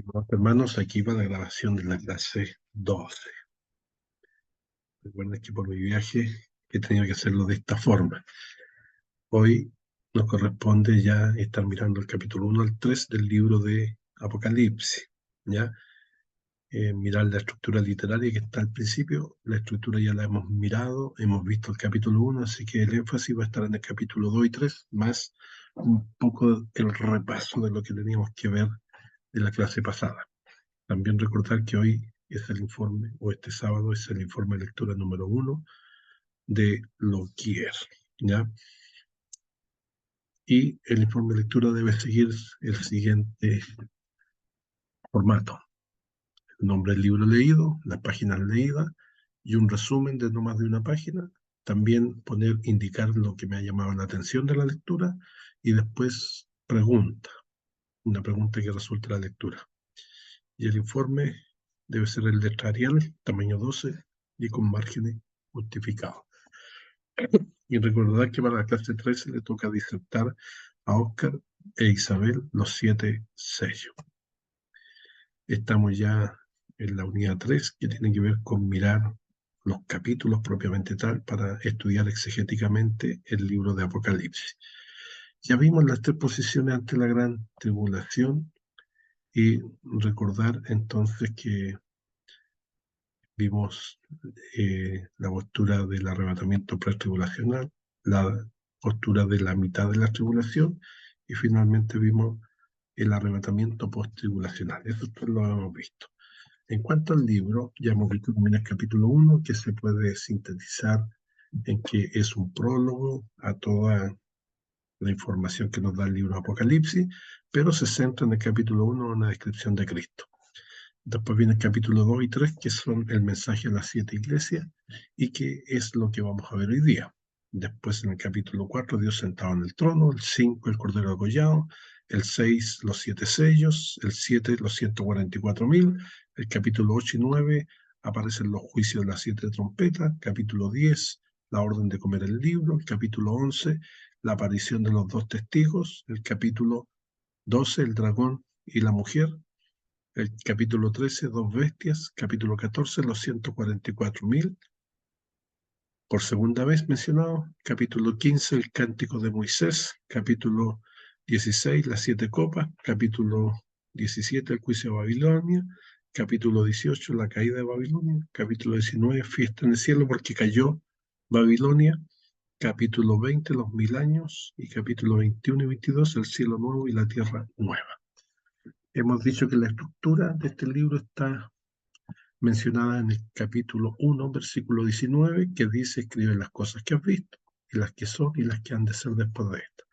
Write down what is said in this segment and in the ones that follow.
Estimados hermanos, aquí va la grabación de la clase 12. Recuerden que por mi viaje he tenido que hacerlo de esta forma. Hoy nos corresponde ya estar mirando el capítulo 1 al 3 del libro de Apocalipsis. ¿Ya? Mirar la estructura literaria que está al principio. La estructura ya la hemos mirado, hemos visto el capítulo 1, así que el énfasis va a estar en el capítulo 2 y 3, más un poco el repaso de lo que teníamos que ver de la clase pasada. También recordar que hoy es el informe, o este sábado es el informe de lectura número 1 de Loquier, ¿ya? Y el informe de lectura debe seguir el siguiente formato: el nombre del libro leído, las páginas leídas y un resumen de no más de una página. También indicar lo que me ha llamado la atención de la lectura y después una pregunta que resulte de la lectura. Y el informe debe ser el letra Arial, tamaño 12 y con márgenes justificados. Y recordar que para la clase 13 le toca disertar a Óscar e Isabel los 7 sellos. Estamos ya en la unidad 3, que tiene que ver con mirar los capítulos propiamente tal para estudiar exegéticamente el libro de Apocalipsis. Ya vimos las 3 posiciones ante la gran tribulación y recordar entonces que vimos la postura del arrebatamiento pretribulacional, la postura de la mitad de la tribulación y finalmente vimos el arrebatamiento posttribulacional. Eso lo hemos visto. En cuanto al libro, ya hemos visto también el capítulo 1, que se puede sintetizar en que es un prólogo a toda la información que nos da el libro Apocalipsis, pero se centra en el capítulo 1 en una descripción de Cristo. Después viene el capítulo 2 y 3, que son el mensaje a las 7 iglesias, y que es lo que vamos a ver hoy día. Después en el capítulo 4, Dios sentado en el trono, el 5, el Cordero degollado, el 6, los 7 sellos, el 7, los 144.000, el capítulo 8 y 9, aparecen los juicios de las 7 trompetas, capítulo 10, la orden de comer el libro, el capítulo 11, la aparición de los 2 testigos, el capítulo 12, el dragón y la mujer, el capítulo 13, 2 bestias, capítulo 14, los 144.000, por segunda vez mencionado, capítulo 15, el cántico de Moisés, capítulo 16, las 7 copas, capítulo 17, el juicio de Babilonia, capítulo 18, la caída de Babilonia, capítulo 19, fiesta en el cielo porque cayó Babilonia, capítulo 20, los 1000 años, y capítulo 21 y 22, el cielo nuevo y la tierra nueva. Hemos dicho que la estructura de este libro está mencionada en el capítulo 1, versículo 19, que dice: escribe las cosas que has visto, y las que son y las que han de ser después de esto.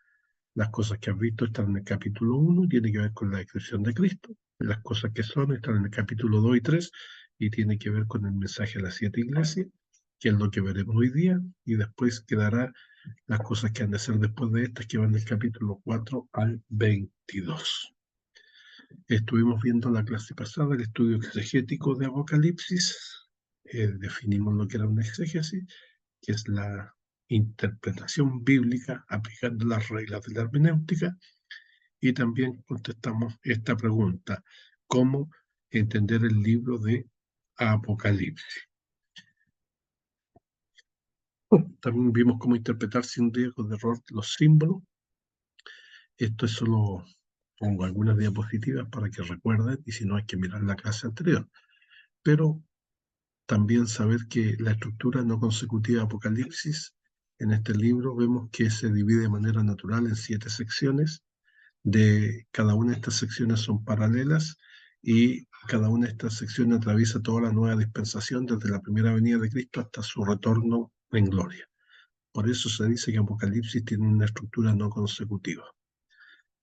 Las cosas que has visto están en el capítulo 1, tiene que ver con la descripción de Cristo. Las cosas que son están en el capítulo 2 y 3, y tiene que ver con el mensaje a las 7 iglesias, que es lo que veremos hoy día, y después quedará las cosas que han de ser después de estas, que van del capítulo 4 al 22. Estuvimos viendo la clase pasada el estudio exegético de Apocalipsis. Definimos lo que era una exégesis, que es la interpretación bíblica aplicando las reglas de la hermenéutica, y también contestamos esta pregunta: ¿cómo entender el libro de Apocalipsis? También vimos cómo interpretar sin riesgo de error los símbolos. Esto es solo, pongo algunas diapositivas para que recuerden, y si no hay que mirar la clase anterior. Pero también saber que la estructura no consecutiva de Apocalipsis, en este libro vemos que se divide de manera natural en 7 secciones. De cada una de estas secciones son paralelas, y cada una de estas secciones atraviesa toda la nueva dispensación desde la primera venida de Cristo hasta su retorno en gloria. Por eso se dice que Apocalipsis tiene una estructura no consecutiva.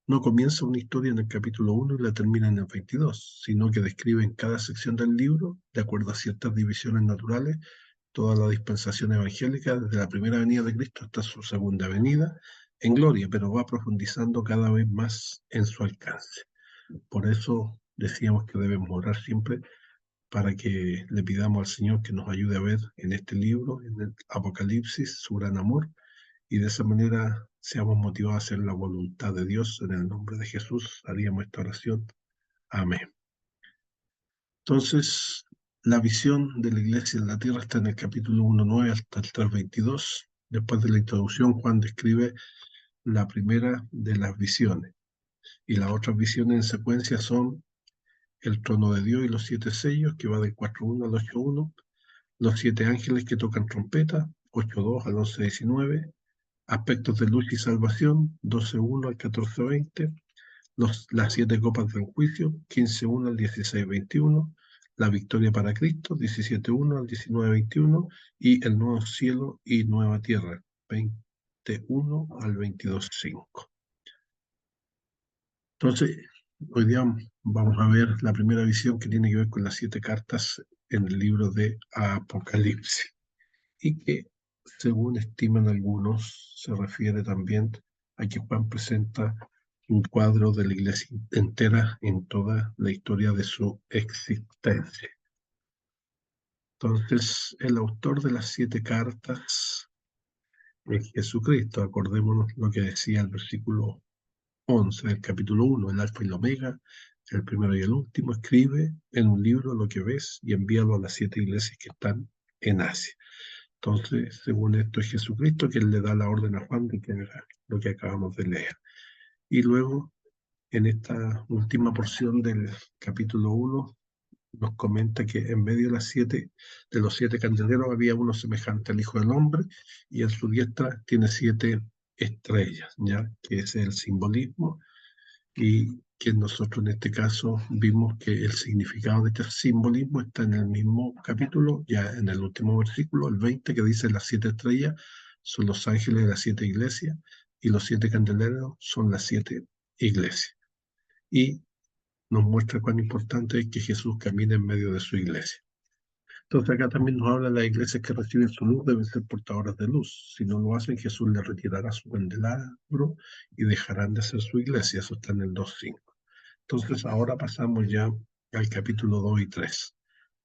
No comienza una historia en el capítulo 1 y la termina en el 22, sino que describe en cada sección del libro, de acuerdo a ciertas divisiones naturales, toda la dispensación evangélica desde la primera venida de Cristo hasta su segunda venida en gloria, pero va profundizando cada vez más en su alcance. Por eso decíamos que debemos orar siempre para que le pidamos al Señor que nos ayude a ver en este libro, en el Apocalipsis, su gran amor, y de esa manera seamos motivados a hacer la voluntad de Dios. En el nombre de Jesús haríamos esta oración. Amén. Entonces, la visión de la iglesia en la tierra está en el capítulo 1:9 hasta el 3:22. Después de la introducción, Juan describe la primera de las visiones. Y las otras visiones en secuencia son el trono de Dios y los 7 sellos, que va del 4:1 al 8:1, los 7 ángeles que tocan trompeta, 8:2 al 11:19, aspectos de luz y salvación, 12:1 al 14:20, las 7 copas del juicio, 15:1 al 16:21, la victoria para Cristo, 17:1 al 19:21, y el nuevo cielo y nueva tierra, 21 al 22:5. Entonces, hoy día vamos a ver la primera visión que tiene que ver con las 7 cartas en el libro de Apocalipsis, y que, según estiman algunos, se refiere también a que Juan presenta un cuadro de la iglesia entera en toda la historia de su existencia. Entonces, el autor de las 7 cartas es Jesucristo. Acordémonos lo que decía el versículo 11 del capítulo 1, el alfa y la omega, el primero y el último. Escribe en un libro lo que ves y envíalo a las 7 iglesias que están en Asia. Entonces, según esto, es Jesucristo quien le da la orden a Juan de que haga lo que acabamos de leer. Y luego, en esta última porción del capítulo 1, nos comenta que en medio de los 7 candeleros había uno semejante al Hijo del Hombre, y en su diestra tiene 7 estrellas, ¿ya? Que es el simbolismo, y que nosotros en este caso vimos que el significado de este simbolismo está en el mismo capítulo, ya en el último versículo, el 20, que dice: las 7 estrellas son los ángeles de las 7 iglesias, y los 7 candeleros son las 7 iglesias. Y nos muestra cuán importante es que Jesús camine en medio de su iglesia. Entonces acá también nos habla de las iglesias que reciben su luz deben ser portadoras de luz. Si no lo hacen, Jesús les retirará su candelabro y dejarán de ser su iglesia. Eso está en el 2:5. Entonces ahora pasamos ya al capítulo 2 y 3,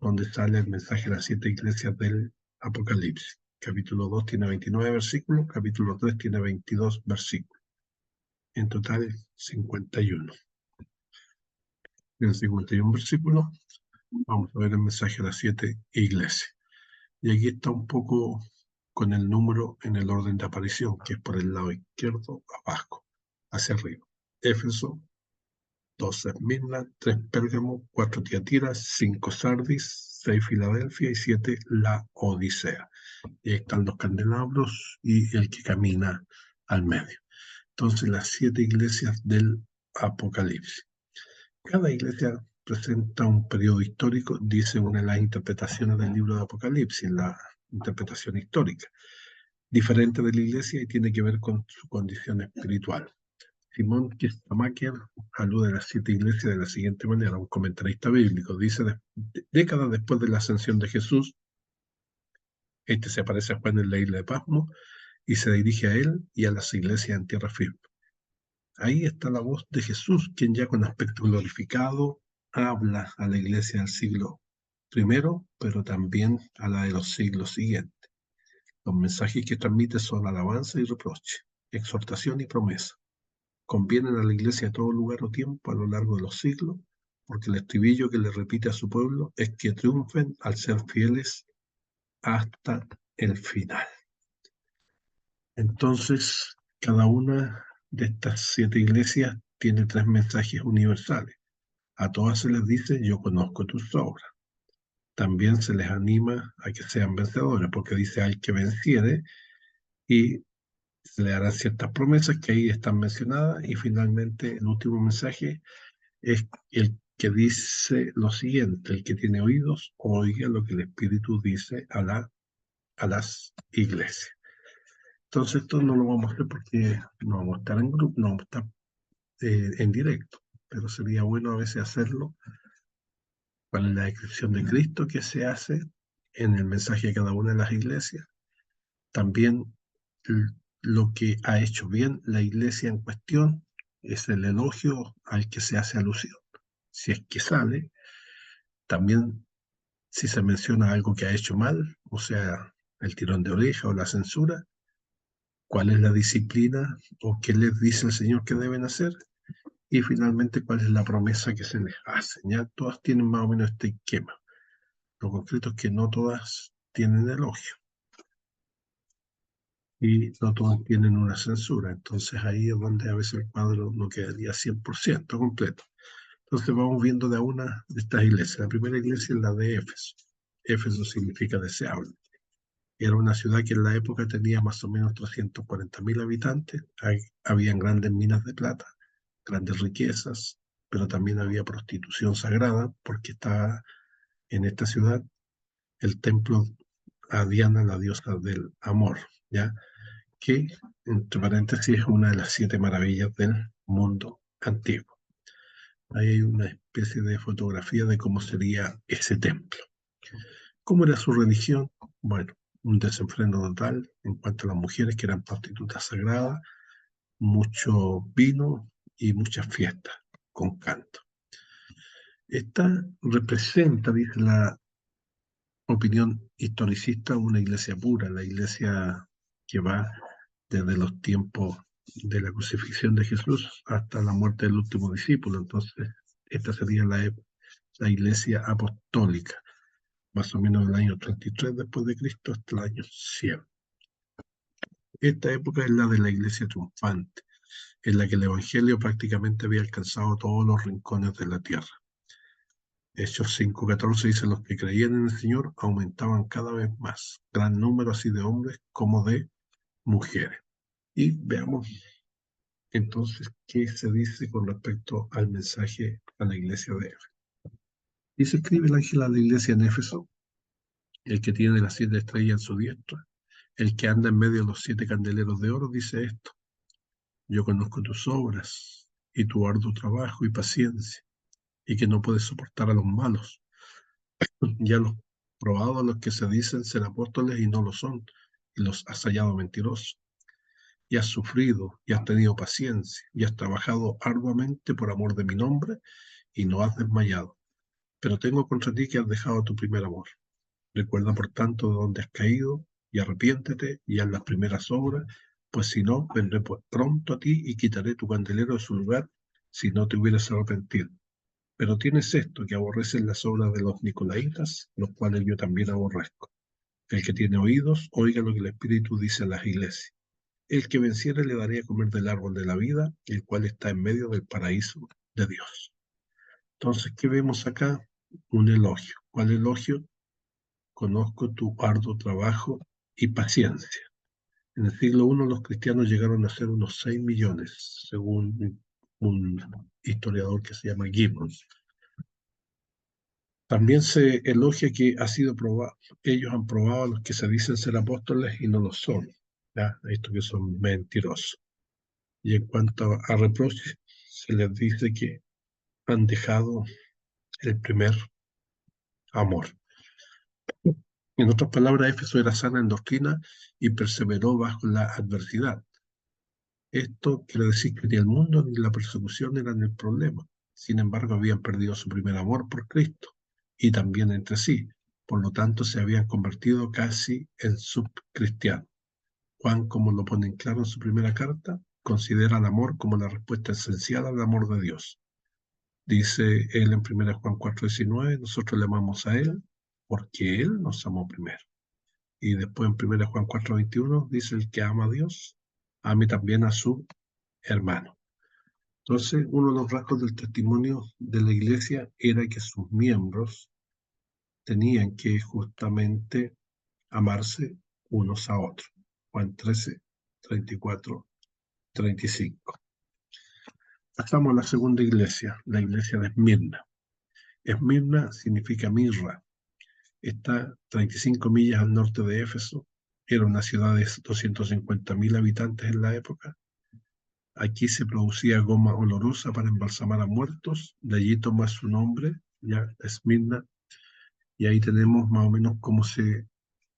donde sale el mensaje de las 7 iglesias del Apocalipsis. Capítulo 2 tiene 29 versículos, capítulo 3 tiene 22 versículos. En total 51. En el 51 versículos vamos a ver el mensaje de las 7 iglesias. Y aquí está un poco con el número en el orden de aparición, que es por el lado izquierdo abajo, hacia arriba. Éfeso, 2 Esmirna, 3 Pérgamo, 4 Tiatira, 5 Sardis, 6 Filadelfia y 7 la Odisea. Y ahí están los candelabros y el que camina al medio. Entonces, las 7 iglesias del Apocalipsis. Cada iglesia presenta un periodo histórico, dice una de las interpretaciones del libro de Apocalipsis, la interpretación histórica, diferente de la iglesia, y tiene que ver con su condición espiritual. Simón Kistamacher alude a las 7 iglesias de la siguiente manera: un comentarista bíblico dice: décadas después de la ascensión de Jesús, este se aparece a Juan en la isla de Pasmo y se dirige a él y a las iglesias en tierra firme. Ahí está la voz de Jesús, quien ya con aspecto glorificado habla a la iglesia del siglo I, pero también a la de los siglos siguientes. Los mensajes que transmite son alabanza y reproche, exhortación y promesa. Convienen a la iglesia a todo lugar o tiempo a lo largo de los siglos, porque el estribillo que le repite a su pueblo es que triunfen al ser fieles hasta el final. Entonces, cada una de estas 7 iglesias tiene 3 mensajes universales. A todas se les dice: yo conozco tus obras. También se les anima a que sean vencedores, porque dice: al que venciere, y se le harán ciertas promesas que ahí están mencionadas. Y finalmente, el último mensaje es el que dice lo siguiente: el que tiene oídos, oiga lo que el Espíritu dice a las iglesias. Entonces, esto no lo vamos a hacer porque no vamos a estar en grupo, no vamos a estar en directo, pero sería bueno a veces hacerlo. ¿Cuál es la descripción de Cristo que se hace en el mensaje de cada una de las iglesias? También lo que ha hecho bien la iglesia en cuestión es el elogio al que se hace alusión. Si es que sale, también si se menciona algo que ha hecho mal, o sea, el tirón de oreja o la censura, ¿cuál es la disciplina o qué les dice el Señor que deben hacer? y finalmente cuál es la promesa que se les hace. Ya todas tienen más o menos este esquema. Lo concreto es que no todas tienen elogio y no todas tienen una censura. Entonces ahí es donde a veces el cuadro no quedaría 100% completo. Entonces vamos viendo de una de estas iglesias. La primera iglesia es la de Éfeso. Éfeso significa deseable. Era una ciudad que en la época tenía más o menos 340.000 habitantes. Habían grandes minas de plata, grandes riquezas, pero también había prostitución sagrada porque estaba en esta ciudad el templo a Diana, la diosa del amor, ¿ya? Que, entre paréntesis, es una de las 7 maravillas del mundo antiguo. Ahí hay una especie de fotografía de cómo sería ese templo. ¿Cómo era su religión? Bueno, un desenfreno total en cuanto a las mujeres que eran prostitutas sagradas, mucho vino y muchas fiestas con canto. Esta representa, dice la opinión historicista, una iglesia pura, la iglesia que va desde los tiempos de la crucifixión de Jesús hasta la muerte del último discípulo. Entonces, esta sería la iglesia apostólica, más o menos del año 33 después de Cristo hasta el año 100. Esta época es la de la iglesia triunfante, en la que el evangelio prácticamente había alcanzado todos los rincones de la tierra. Hechos 5:14 dice: los que creían en el Señor aumentaban cada vez más, gran número así de hombres como de mujeres. Y veamos entonces qué se dice con respecto al mensaje a la iglesia de Éfeso. Y se escribe el ángel a la iglesia en Éfeso, el que tiene las 7 estrellas en su diestra, el que anda en medio de los 7 candeleros de oro, dice esto: yo conozco tus obras y tu arduo trabajo y paciencia, y que no puedes soportar a los malos. Ya los probado a los que se dicen ser apóstoles y no lo son, y los has hallado mentirosos. Y has sufrido, y has tenido paciencia, y has trabajado arduamente por amor de mi nombre, y no has desmayado. Pero tengo contra ti que has dejado tu primer amor. Recuerda, por tanto, de dónde has caído, y arrepiéntete, y haz las primeras obras, pues si no, vendré pronto a ti y quitaré tu candelero de su lugar, si no te hubieras arrepentido. Pero tienes esto, que aborreces las obras de los nicolaitas, los cuales yo también aborrezco. El que tiene oídos, oiga lo que el Espíritu dice a las iglesias. El que venciere le daré a comer del árbol de la vida, el cual está en medio del paraíso de Dios. Entonces, ¿qué vemos acá? Un elogio. ¿Cuál elogio? Conozco tu arduo trabajo y paciencia. En el siglo I los cristianos llegaron a ser unos 6 millones, según un historiador que se llama Gibbons. También se elogia que ha sido probado, ellos han probado a los que se dicen ser apóstoles y no lo son, ¿ya? Estos que son mentirosos. Y en cuanto a reproches, se les dice que han dejado el primer amor. En otras palabras, Éfeso era sana en doctrina y perseveró bajo la adversidad. Esto quiere decir que ni el mundo ni la persecución eran el problema. Sin embargo, habían perdido su primer amor por Cristo y también entre sí. Por lo tanto, se habían convertido casi en subcristianos. Juan, como lo pone en claro en su primera carta, considera el amor como la respuesta esencial al amor de Dios. Dice él en 1 Juan 4:19, nosotros le amamos a Él porque Él nos amó primero. Y después en 1 Juan 4:21 dice: el que ama a Dios, ame también a su hermano. Entonces, uno de los rasgos del testimonio de la iglesia era que sus miembros tenían que justamente amarse unos a otros. Juan 13:34-35. Pasamos a la segunda iglesia, la iglesia de Esmirna. Esmirna significa mirra. Está 35 millas al norte de Éfeso. Era una ciudad de 250.000 habitantes en la época. Aquí se producía goma olorosa para embalsamar a muertos. De allí toma su nombre, ya Esmirna. Y ahí tenemos más o menos cómo se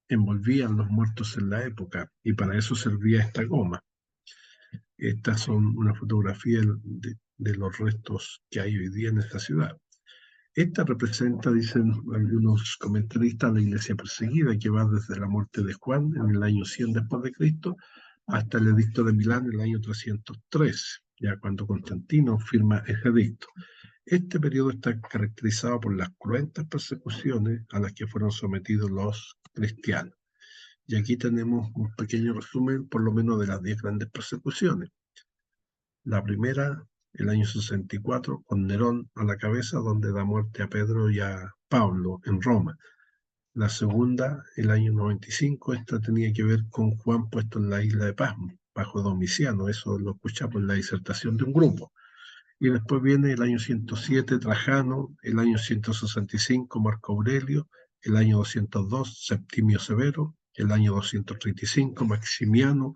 envolvían los muertos en la época. Y para eso servía esta goma. Estas son una fotografía de los restos que hay hoy día en esta ciudad. Esta representa, dicen algunos comentaristas, la iglesia perseguida que va desde la muerte de Juan en el año 100 después de Cristo hasta el edicto de Milán en el año 303. ya cuando Constantino firma ese edicto. Este periodo está caracterizado por las cruentas persecuciones a las que fueron sometidos los cristianos. Y aquí tenemos un pequeño resumen, por lo menos, de las 10 grandes persecuciones. La primera, el año 64, con Nerón a la cabeza, donde da muerte a Pedro y a Pablo en Roma. La segunda, el año 95, esta tenía que ver con Juan puesto en la isla de Pasmo, bajo Domiciano. Eso lo escuchamos en la disertación de un grupo. Y después viene el año 107, Trajano, el año 165, Marco Aurelio, el año 202, Septimio Severo, el año 235, Maximiano,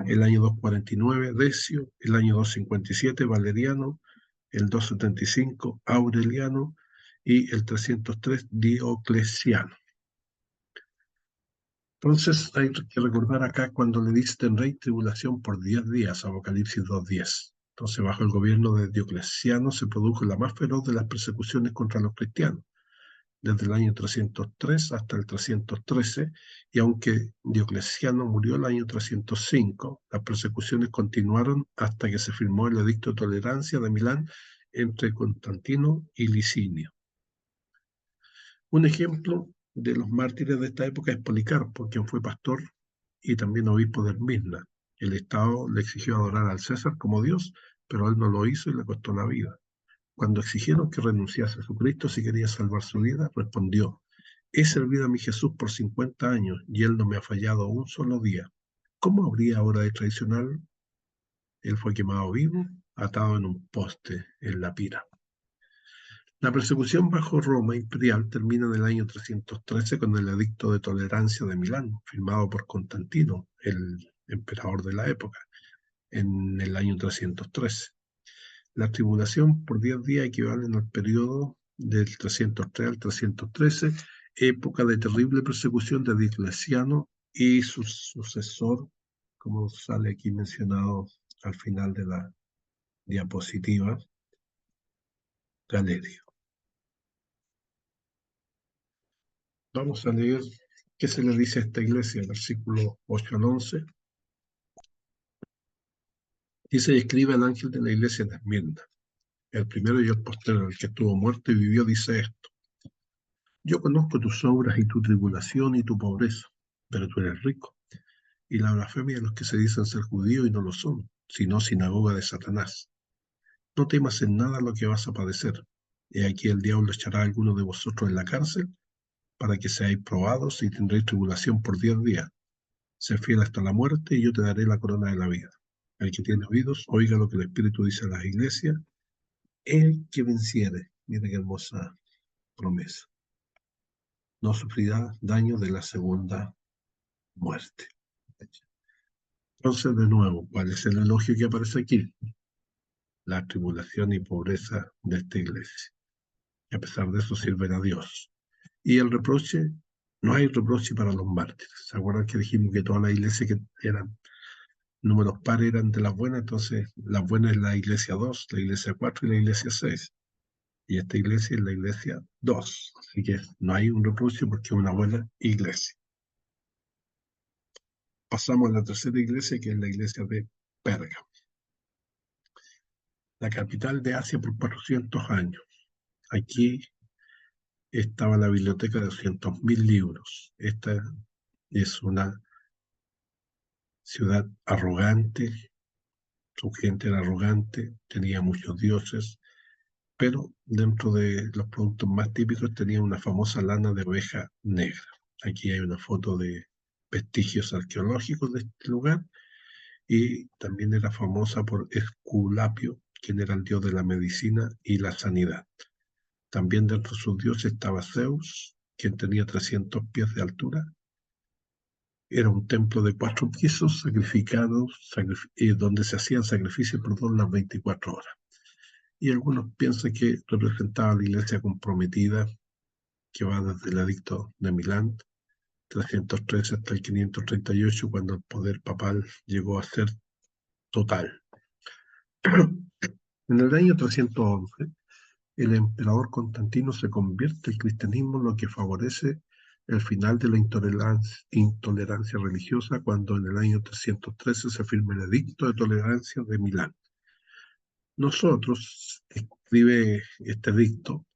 el año 249, Decio, el año 257, Valeriano, el 275, Aureliano y el 303, Diocleciano. Entonces hay que recordar acá cuando le dice tendréis tribulación por 10 días, Apocalipsis 2:10. Entonces bajo el gobierno de Diocleciano se produjo la más feroz de las persecuciones contra los cristianos, desde el año 303 hasta el 313, y aunque Diocleciano murió el año 305, las persecuciones continuaron hasta que se firmó el Edicto de Tolerancia de Milán entre Constantino y Licinio. Un ejemplo de los mártires de esta época es Policarpo, quien fue pastor y también obispo de Esmirna. El Estado le exigió adorar al César como Dios, pero él no lo hizo y le costó la vida. Cuando exigieron que renunciase a Jesucristo si quería salvar su vida, respondió: he servido a mi Jesús por 50 años y él no me ha fallado un solo día. ¿Cómo habría ahora de traicionarlo? Él fue quemado vivo, atado en un poste en la pira. La persecución bajo Roma imperial termina en el año 313 con el Edicto de Tolerancia de Milán, firmado por Constantino, el emperador de la época, en el año 313. La tribulación por 10 días equivalen al periodo del 303 al 313, época de terrible persecución de Diocleciano y su sucesor, como sale aquí mencionado al final de la diapositiva, Galerio. Vamos a leer qué se le dice a esta iglesia, versículo 8 al 11. Dice: y escribe al ángel de la iglesia de Esmirna, el primero y el postrero, el que estuvo muerto y vivió, dice esto: yo conozco tus obras y tu tribulación y tu pobreza, pero tú eres rico, y la blasfemia de los que se dicen ser judíos y no lo son, sino sinagoga de Satanás. No temas en nada lo que vas a padecer. He aquí el diablo echará a alguno de vosotros en la cárcel, para que seáis probados y tendréis tribulación por 10 días. Sé fiel hasta la muerte y yo te daré la corona de la vida. El que tiene oídos, oiga lo que el Espíritu dice a las iglesias. El que venciere, mire qué hermosa promesa, no sufrirá daño de la segunda muerte. Entonces, de nuevo, ¿cuál es el elogio que aparece aquí? La tribulación y pobreza de esta iglesia. Y a pesar de eso sirven a Dios. Y el reproche, no hay reproche para los mártires. ¿Se acuerdan que dijimos que todas las iglesias que eran números pares eran de las buenas? Entonces, las buenas es la iglesia 2, la iglesia 4 y la iglesia 6. Y esta iglesia es la iglesia 2. Así que no hay un reproche porque es una buena iglesia. Pasamos a la tercera iglesia, que es la iglesia de Pérgamo, la capital de Asia por 400 años. Aquí estaba la biblioteca de 200.000 libros. Esta es una ciudad arrogante, su gente era arrogante, tenía muchos dioses, pero dentro de los productos más típicos tenía una famosa lana de oveja negra. Aquí hay una foto de vestigios arqueológicos de este lugar, y también era famosa por Esculapio, quien era el dios de la medicina y la sanidad. También dentro de sus dioses estaba Zeus, quien tenía 300 pies de altura. Era un templo de 4 pisos sacrificados, donde se hacían sacrificios por las 24 horas. Y algunos piensan que representaba a la iglesia comprometida, que va desde el Edicto de Milán, 313 hasta el 538, cuando el poder papal llegó a ser total. En el año 311, el emperador Constantino se convierte al cristianismo, lo que favorece el final de la intolerancia religiosa, cuando en el año 313 se firma el Edicto de Tolerancia de Milán. Nosotros, escribe este edicto,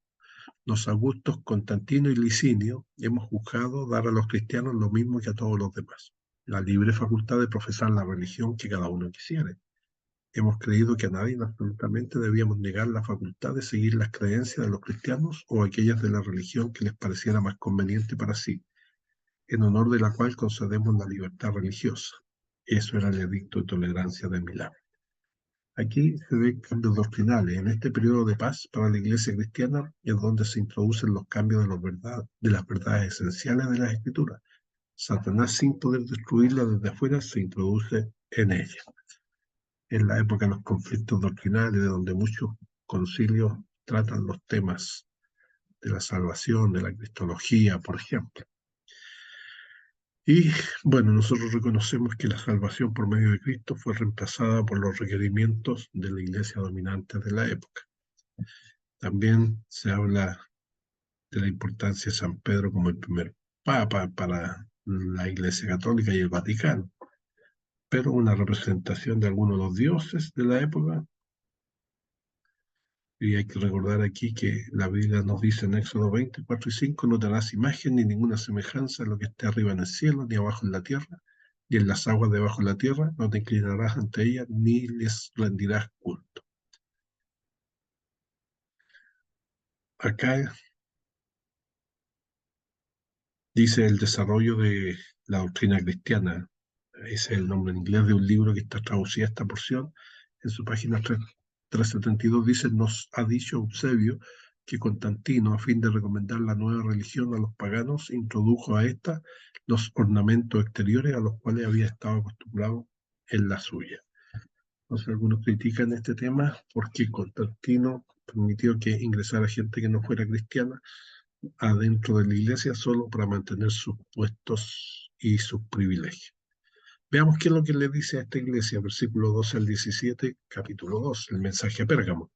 los augustos Constantino y Licinio hemos juzgado dar a los cristianos lo mismo que a todos los demás, la libre facultad de profesar la religión que cada uno quisiere. Hemos creído que a nadie absolutamente debíamos negar la facultad de seguir las creencias de los cristianos o aquellas de la religión que les pareciera más conveniente para sí, en honor de la cual concedemos la libertad religiosa. Eso era el edicto de tolerancia de Milán. Aquí se ven cambios doctrinales. En este periodo de paz para la Iglesia cristiana es donde se introducen los cambios de las verdades esenciales de las Escrituras. Satanás, sin poder destruirla desde afuera, se introduce en ella. En la época de los conflictos doctrinales, de donde muchos concilios tratan los temas de la salvación, de la cristología, por ejemplo. Y bueno, nosotros reconocemos que la salvación por medio de Cristo fue reemplazada por los requerimientos de la iglesia dominante de la época. También se habla de la importancia de San Pedro como el primer papa para la Iglesia Católica y el Vaticano, pero una representación de algunos de los dioses de la época. Y hay que recordar aquí que la Biblia nos dice en Éxodo 24:5, no te harás imagen ni ninguna semejanza a lo que esté arriba en el cielo, ni abajo en la tierra, y en las aguas debajo de la tierra, no te inclinarás ante ellas, ni les rendirás culto. Acá dice el desarrollo de la doctrina cristiana. Ese es el nombre en inglés de un libro que está traducida esta porción. En su página 372 dice, nos ha dicho Eusebio que Constantino, a fin de recomendar la nueva religión a los paganos, introdujo a esta los ornamentos exteriores a los cuales había estado acostumbrado en la suya. Entonces algunos critican este tema porque Constantino permitió que ingresara gente que no fuera cristiana adentro de la iglesia solo para mantener sus puestos y sus privilegios. Veamos qué es lo que le dice a esta iglesia, versículo 12 al 17, capítulo 2, el mensaje a Pérgamo.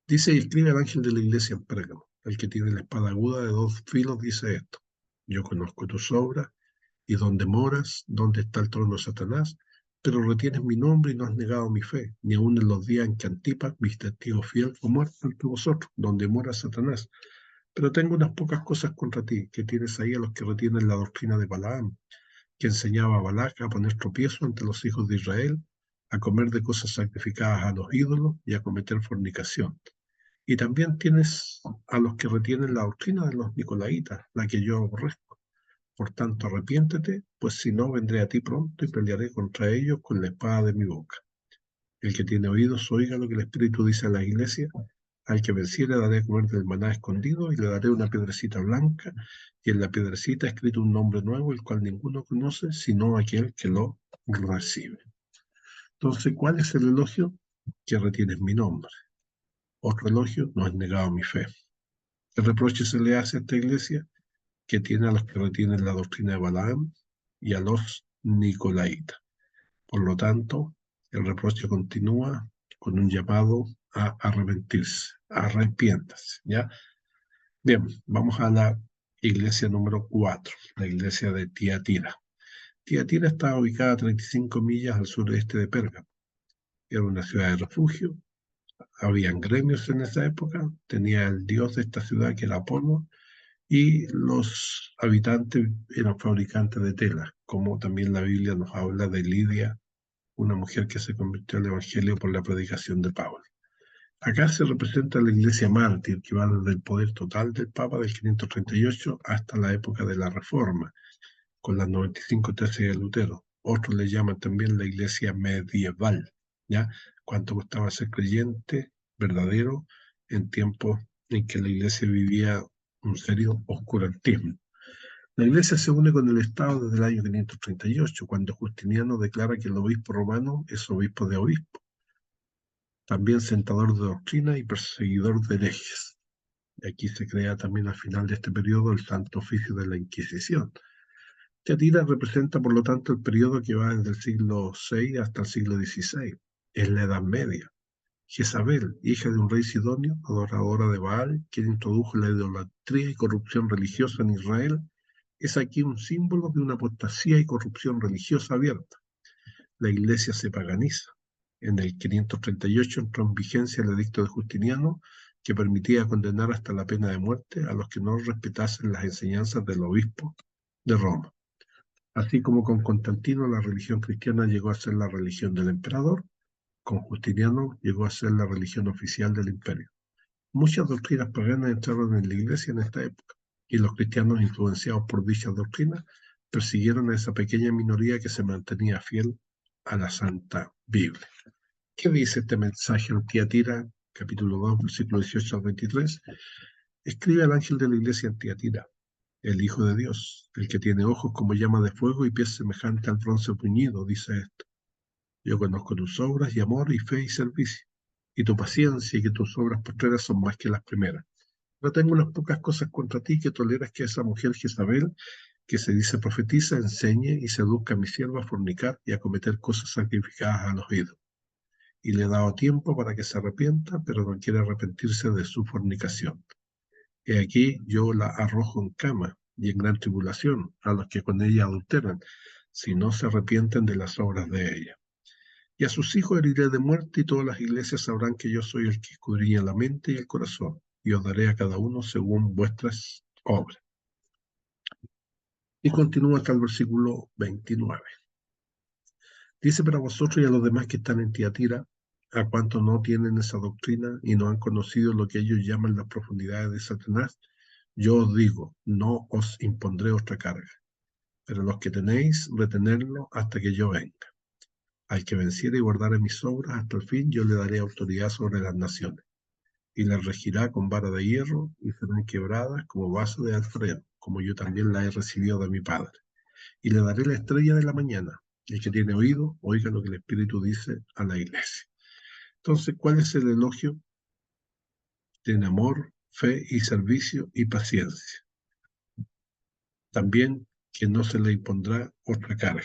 Dice, y escribe al ángel de la iglesia en Pérgamo, el que tiene la espada aguda de 2 filos, dice esto: yo conozco tus obras y dónde moras, dónde está el trono de Satanás, pero retienes mi nombre y no has negado mi fe, ni aun en los días en que Antipas, mi testigo fiel, fue muerto entre vosotros, donde mora Satanás. Pero tengo unas pocas cosas contra ti, que tienes ahí a los que retienen la doctrina de Balaam, que enseñaba a Balac a poner tropiezo ante los hijos de Israel, a comer de cosas sacrificadas a los ídolos y a cometer fornicación. Y también tienes a los que retienen la doctrina de los nicolaitas, la que yo aborrezco. Por tanto, arrepiéntete, pues si no, vendré a ti pronto y pelearé contra ellos con la espada de mi boca. El que tiene oídos, oiga lo que el Espíritu dice a la iglesia. Al que venciere daré a comer del maná escondido y le daré una piedrecita blanca, y en la piedrecita escrito un nombre nuevo, el cual ninguno conoce, sino aquel que lo recibe. Entonces, ¿cuál es el elogio? Que retienes mi nombre. Otro elogio, no has negado mi fe. ¿Qué reproche se le hace a esta iglesia? Que tiene a los que retienen la doctrina de Balaam y a los nicolaitas. Por lo tanto, el reproche continúa con un llamado a arrepentirse, arrepiéntase, ¿ya? Bien, vamos a la iglesia número 4, la iglesia de Tiatira. Tiatira está ubicada a 35 millas al sureste de Pérgamo. Era una ciudad de refugio, habían gremios en esa época, tenía el dios de esta ciudad que era Apolo, y los habitantes eran fabricantes de tela, como también la Biblia nos habla de Lidia, una mujer que se convirtió al Evangelio por la predicación de Pablo. Acá se representa la iglesia mártir, que va desde el poder total del Papa del 538 hasta la época de la Reforma, con las 95 tesis de Lutero. Otros le llaman también la iglesia medieval, ¿ya? Cuánto costaba ser creyente verdadero en tiempos en que la iglesia vivía un serio oscurantismo. La iglesia se une con el Estado desde el año 538, cuando Justiniano declara que el obispo romano es obispo de obispos, también sentador de doctrina y perseguidor de herejes. Aquí se crea también al final de este periodo el Santo Oficio de la Inquisición. Tiatira representa, por lo tanto, el periodo que va desde el siglo VI hasta el siglo XVI. Es la Edad Media. Jezabel, hija de un rey sidonio, adoradora de Baal, quien introdujo la idolatría y corrupción religiosa en Israel, es aquí un símbolo de una apostasía y corrupción religiosa abierta. La iglesia se paganiza. En el 538 entró en vigencia el edicto de Justiniano, que permitía condenar hasta la pena de muerte a los que no respetasen las enseñanzas del obispo de Roma. Así como con Constantino la religión cristiana llegó a ser la religión del emperador, con Justiniano llegó a ser la religión oficial del imperio. Muchas doctrinas paganas entraron en la iglesia en esta época, y los cristianos influenciados por dichas doctrinas persiguieron a esa pequeña minoría que se mantenía fiel a la Santa Biblia. ¿Qué dice este mensaje en Tiatira, capítulo 2, versículo 18 al 23? Escribe al ángel de la iglesia en Tiatira, el Hijo de Dios, el que tiene ojos como llama de fuego y pies semejantes al bronce puñido, dice esto. Yo conozco tus obras y amor y fe y servicio, y tu paciencia y que tus obras postreras son más que las primeras. Pero tengo unas pocas cosas contra ti, que toleras que esa mujer Jezabel, que se dice profetiza, enseñe y seduzca a mi sierva a fornicar y a cometer cosas sacrificadas a los ídolos. Y le he dado tiempo para que se arrepienta, pero no quiere arrepentirse de su fornicación. He aquí yo la arrojo en cama y en gran tribulación a los que con ella adulteran, si no se arrepienten de las obras de ella. Y a sus hijos heriré de muerte, y todas las iglesias sabrán que yo soy el que escudriña la mente y el corazón, y os daré a cada uno según vuestras obras. Y continúa hasta el versículo 29. Dice: para vosotros y a los demás que están en Tiatira, a cuantos no tienen esa doctrina y no han conocido lo que ellos llaman las profundidades de Satanás, yo os digo, no os impondré otra carga, pero los que tenéis, retenedlo hasta que yo venga. Al que venciere y guardare mis obras hasta el fin, yo le daré autoridad sobre las naciones, y las regirá con vara de hierro, y serán quebradas como vaso de alfarero, como yo también la he recibido de mi Padre. Y le daré la estrella de la mañana. El que tiene oído, oiga lo que el Espíritu dice a la iglesia. Entonces, ¿cuál es el elogio? Tiene amor, fe y servicio y paciencia. También que no se le impondrá otra carga.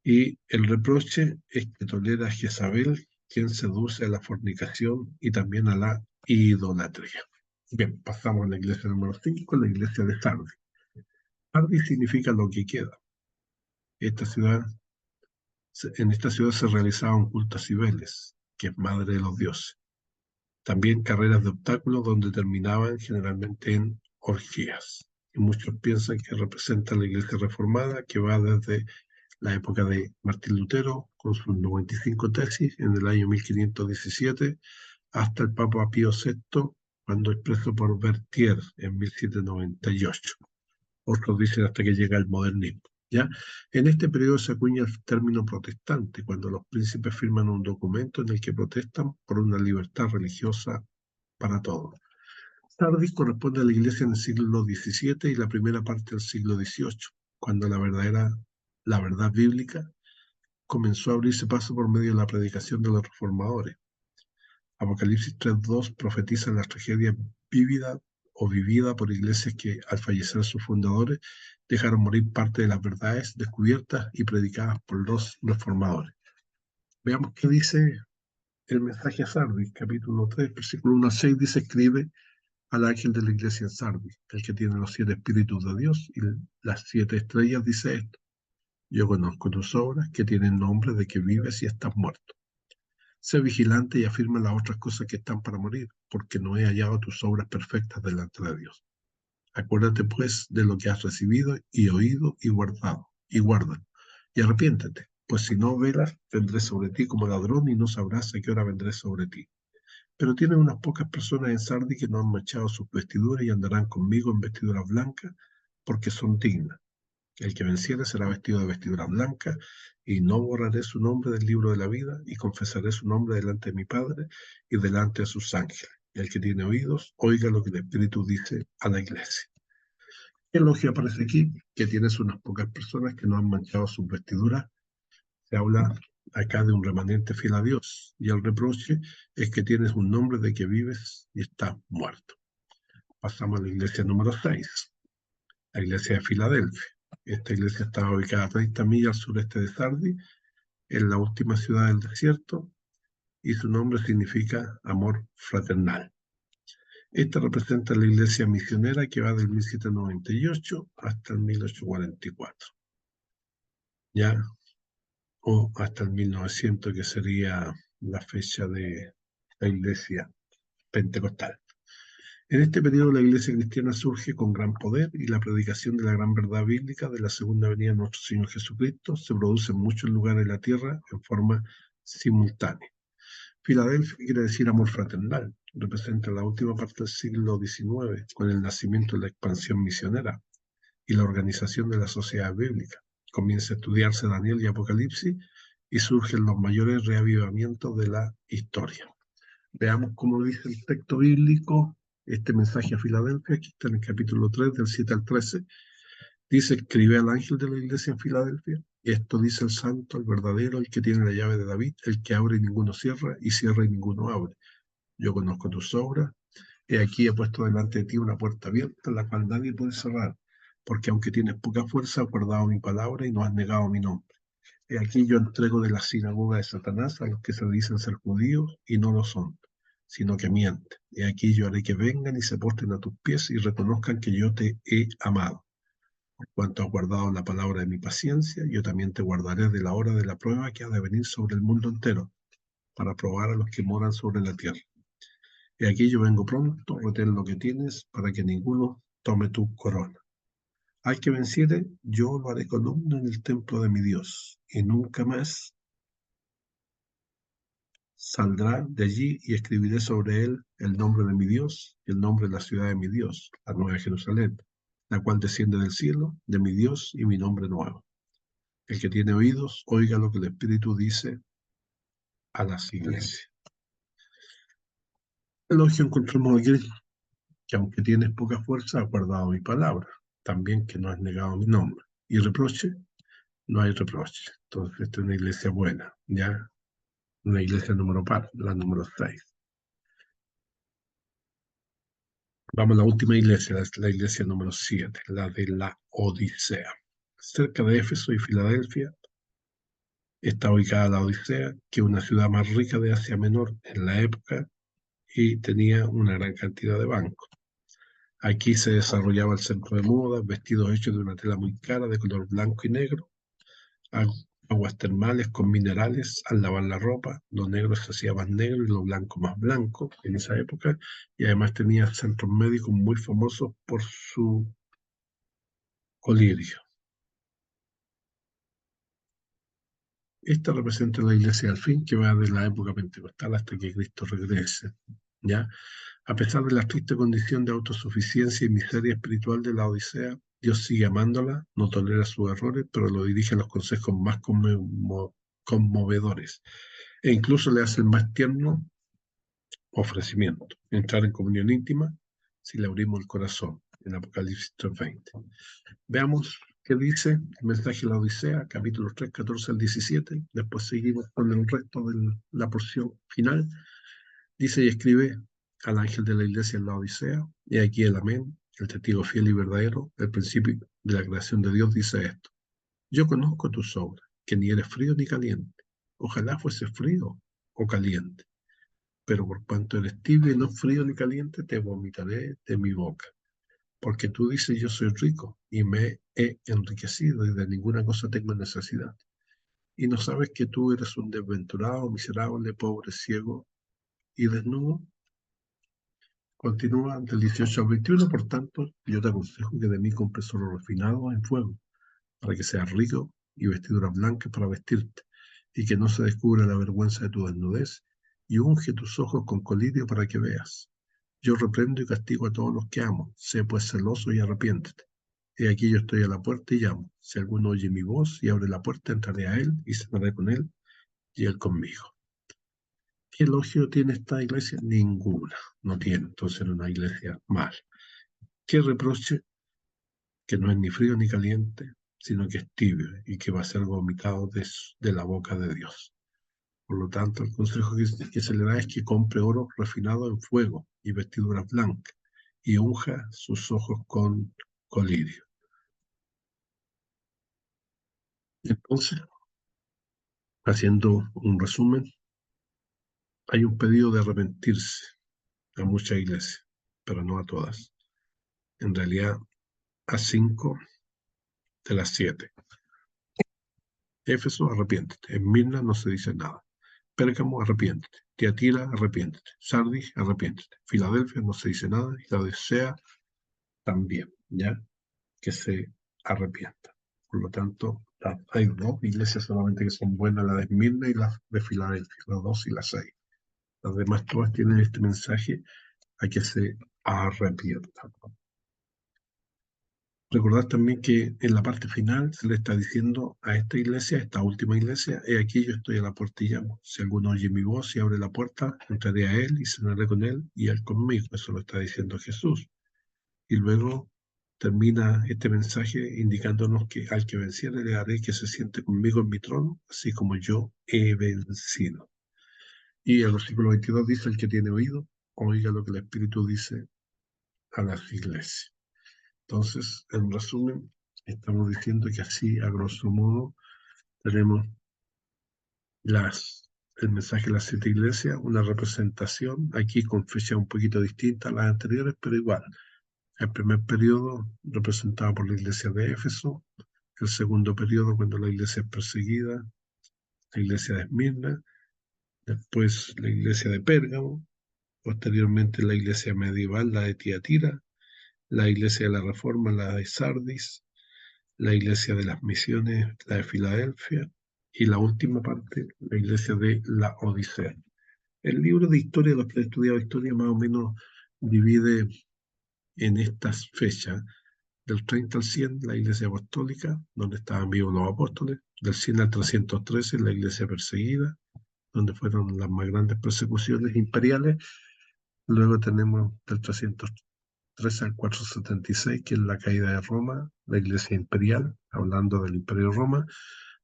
Y el reproche es que tolera a Jezabel, quien seduce a la fornicación y también a la idolatría. Bien, pasamos a la iglesia número 5, la iglesia de Sardis. Sardis significa lo que queda. En esta ciudad se realizaba un culto a Cibeles, que es madre de los dioses. También carreras de obstáculos donde terminaban generalmente en orgías. Y muchos piensan que representa la iglesia reformada, que va desde la época de Martín Lutero, con sus 95 tesis, en el año 1517, hasta el Papa Pío VI, cuando expreso por Berthier, en 1798. Otros dicen hasta que llega el modernismo. ¿Ya? En este periodo se acuña el término protestante, cuando los príncipes firman un documento en el que protestan por una libertad religiosa para todos. Sardis corresponde a la iglesia en el siglo XVII y la primera parte del siglo XVIII, cuando la verdad bíblica comenzó a abrirse paso por medio de la predicación de los reformadores. Apocalipsis 3:2 profetiza la tragedia vivida por iglesias que, al fallecer sus fundadores, dejaron morir parte de las verdades descubiertas y predicadas por los reformadores. Veamos qué dice el mensaje a Sardis, capítulo 3, versículo 1 a 6, dice: escribe al ángel de la iglesia en Sardis, el que tiene los 7 espíritus de Dios y las 7 estrellas, dice esto: yo conozco tus obras, que tienen nombre de que vives y estás muerto. Sé vigilante y afirma las otras cosas que están para morir, porque no he hallado tus obras perfectas delante de Dios. Acuérdate pues de lo que has recibido y oído y guardado, y guárdalo, y arrepiéntete, pues si no velas, vendré sobre ti como ladrón y no sabrás a qué hora vendré sobre ti. Pero tienen unas pocas personas en Sardis que no han manchado sus vestiduras y andarán conmigo en vestiduras blancas, porque son dignas. El que venciere será vestido de vestidura blanca, y no borraré su nombre del libro de la vida, y confesaré su nombre delante de mi Padre y delante de sus ángeles. El que tiene oídos, oiga lo que el Espíritu dice a la iglesia. ¿Qué elogio aparece aquí? Que tienes unas pocas personas que no han manchado sus vestiduras. Se habla acá de un remanente fiel a Dios, y el reproche es que tienes un nombre de que vives y estás muerto. Pasamos a la iglesia número 6, la iglesia de Filadelfia. Esta iglesia estaba ubicada a 30 millas al sureste de Sardis, en la última ciudad del desierto, y su nombre significa amor fraternal. Esta representa la iglesia misionera que va del 1798 hasta el 1844. Ya, o hasta el 1900, que sería la fecha de la iglesia pentecostal. En este periodo la iglesia cristiana surge con gran poder y la predicación de la gran verdad bíblica de la segunda venida de nuestro Señor Jesucristo se produce en muchos lugares de la tierra en forma simultánea. Filadelfia quiere decir amor fraternal, representa la última parte del siglo XIX con el nacimiento de la expansión misionera y la organización de la sociedad bíblica. Comienza a estudiarse Daniel y Apocalipsis y surgen los mayores reavivamientos de la historia. Veamos cómo dice el texto bíblico este mensaje a Filadelfia. Aquí está en el capítulo 3, del 7 al 13. Dice: escribe al ángel de la iglesia en Filadelfia. Esto dice el santo, el verdadero, el que tiene la llave de David, el que abre y ninguno cierra, y cierra y ninguno abre. Yo conozco tus obras. He aquí he puesto delante de ti una puerta abierta, la cual nadie puede cerrar, porque aunque tienes poca fuerza, has guardado mi palabra y no has negado mi nombre. He aquí yo entrego de la sinagoga de Satanás a los que se dicen ser judíos y no lo son, sino que mienten. He aquí yo haré que vengan y se postren a tus pies y reconozcan que yo te he amado. Por cuanto has guardado la palabra de mi paciencia, yo también te guardaré de la hora de la prueba que ha de venir sobre el mundo entero, para probar a los que moran sobre la tierra. He aquí yo vengo pronto, retén lo que tienes, para que ninguno tome tu corona. Al que venciere, yo lo haré columna en el templo de mi Dios, y nunca más saldrá de allí, y escribiré sobre él el nombre de mi Dios y el nombre de la ciudad de mi Dios, la nueva Jerusalén, la cual desciende del cielo, de mi Dios, y mi nombre nuevo. El que tiene oídos, oiga lo que el Espíritu dice a las iglesias. Elogio encontramos aquí que aunque tienes poca fuerza, has guardado mi palabra, también que no has negado mi nombre. Y reproche, no hay reproche. Entonces, esta es una iglesia buena, ¿ya? Una iglesia número par, la número 6. Vamos a la última iglesia, la iglesia número 7, la de la Odisea. Cerca de Éfeso y Filadelfia está ubicada la Odisea, que es una ciudad más rica de Asia Menor en la época y tenía una gran cantidad de bancos. Aquí se desarrollaba el centro de moda, vestidos hechos de una tela muy cara de color blanco y negro, aguas termales con minerales al lavar la ropa, lo negro se hacía más negro y lo blanco más blanco en esa época, y además tenía centros médicos muy famosos por su colirio. Esta representa la iglesia al fin, que va de la época pentecostal hasta que Cristo regrese, ¿ya? A pesar de la triste condición de autosuficiencia y miseria espiritual de la Odisea, Dios sigue amándola, no tolera sus errores, pero lo dirige a los consejos más conmovedores, e incluso le hace el más tierno ofrecimiento: entrar en comunión íntima si le abrimos el corazón, en Apocalipsis 3:20. Veamos qué dice el mensaje de la Odisea, capítulos 3, 14 al 17. Después seguimos con el resto de la porción final. Dice: y escribe al ángel de la iglesia en la Odisea, y aquí el amén, el testigo fiel y verdadero, el principio de la creación de Dios, dice esto: yo conozco tus obras, que ni eres frío ni caliente. Ojalá fuese frío o caliente, pero por cuanto eres tibio y no frío ni caliente, te vomitaré de mi boca. Porque tú dices: yo soy rico y me he enriquecido y de ninguna cosa tengo necesidad. Y no sabes que tú eres un desventurado, miserable, pobre, ciego y desnudo. Continúa del 18 al 21. Por tanto, yo te aconsejo que de mí compres oro refinado en fuego, para que seas rico, y vestiduras blancas para vestirte, y que no se descubra la vergüenza de tu desnudez, y unge tus ojos con colirio para que veas. Yo reprendo y castigo a todos los que amo. Sé pues celoso y arrepiéntete. He aquí yo estoy a la puerta y llamo. Si alguno oye mi voz y abre la puerta, entraré a él y cenaré con él y él conmigo. ¿Qué elogio tiene esta iglesia? Ninguna. No tiene. Entonces era una iglesia mal. ¿Qué reproche? Que no es ni frío ni caliente, sino que es tibio y que va a ser vomitado de la boca de Dios. Por lo tanto, el consejo que se le da es que compre oro refinado en fuego y vestiduras blancas, y unja sus ojos con colirio. Entonces, haciendo un resumen, hay un pedido de arrepentirse a muchas iglesias, pero no a todas. En realidad, a 5 de las 7. Éfeso, arrepiéntete. Esmirna no se dice nada. Pérgamo, arrepiéntete. Tiatira, arrepiéntete. Sardis, arrepiéntete. Filadelfia no se dice nada. Y Laodicea también, ¿ya? Que se arrepienta. Por lo tanto, hay dos iglesias solamente que son buenas, la de Esmirna y la de Filadelfia, las 2 y las 6. Las demás todas tienen este mensaje a que se arrepientan. Recordad también que en la parte final se le está diciendo a esta iglesia, esta última iglesia, he aquí yo estoy a la puerta y llamo. Si alguno oye mi voz y abre la puerta, entraré a él y cenaré con él y él conmigo. Eso lo está diciendo Jesús. Y luego termina este mensaje indicándonos que al que venciere le haré que se siente conmigo en mi trono, así como yo he vencido. Y el versículo 22 dice, el que tiene oído, oiga lo que el Espíritu dice a las iglesias. Entonces, en resumen, estamos diciendo que así, a grosso modo, tenemos el mensaje de las 7 iglesias, una representación aquí con fecha un poquito distinta a las anteriores, pero igual. El primer periodo representado por la iglesia de Éfeso, el segundo periodo cuando la iglesia es perseguida, la iglesia de Esmirna, después la iglesia de Pérgamo, posteriormente la iglesia medieval, la de Tiatira, la iglesia de la Reforma, la de Sardis, la iglesia de las misiones, la de Filadelfia, y la última parte, la iglesia de la Odisea. El libro de historia, los que han estudiado historia, más o menos divide en estas fechas, del 30 al 100, la iglesia apostólica, donde estaban vivos los apóstoles, del 100 al 313, la iglesia perseguida, donde fueron las más grandes persecuciones imperiales. Luego tenemos del 313 al 476, que es la caída de Roma, la iglesia imperial, hablando del Imperio de Roma.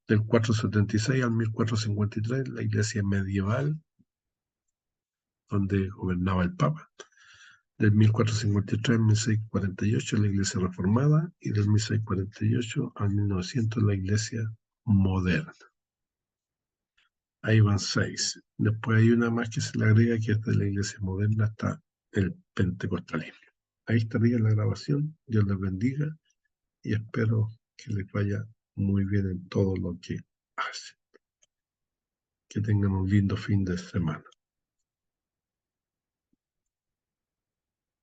Del 476 al 1453, la iglesia medieval, donde gobernaba el Papa. Del 1453 al 1648, la iglesia reformada. Y del 1648 al 1900, la iglesia moderna. Ahí van 6. Después hay una más que se le agrega, que es de la iglesia moderna hasta el pentecostalismo. Ahí estaría la grabación. Dios les bendiga y espero que les vaya muy bien en todo lo que hacen. Que tengan un lindo fin de semana.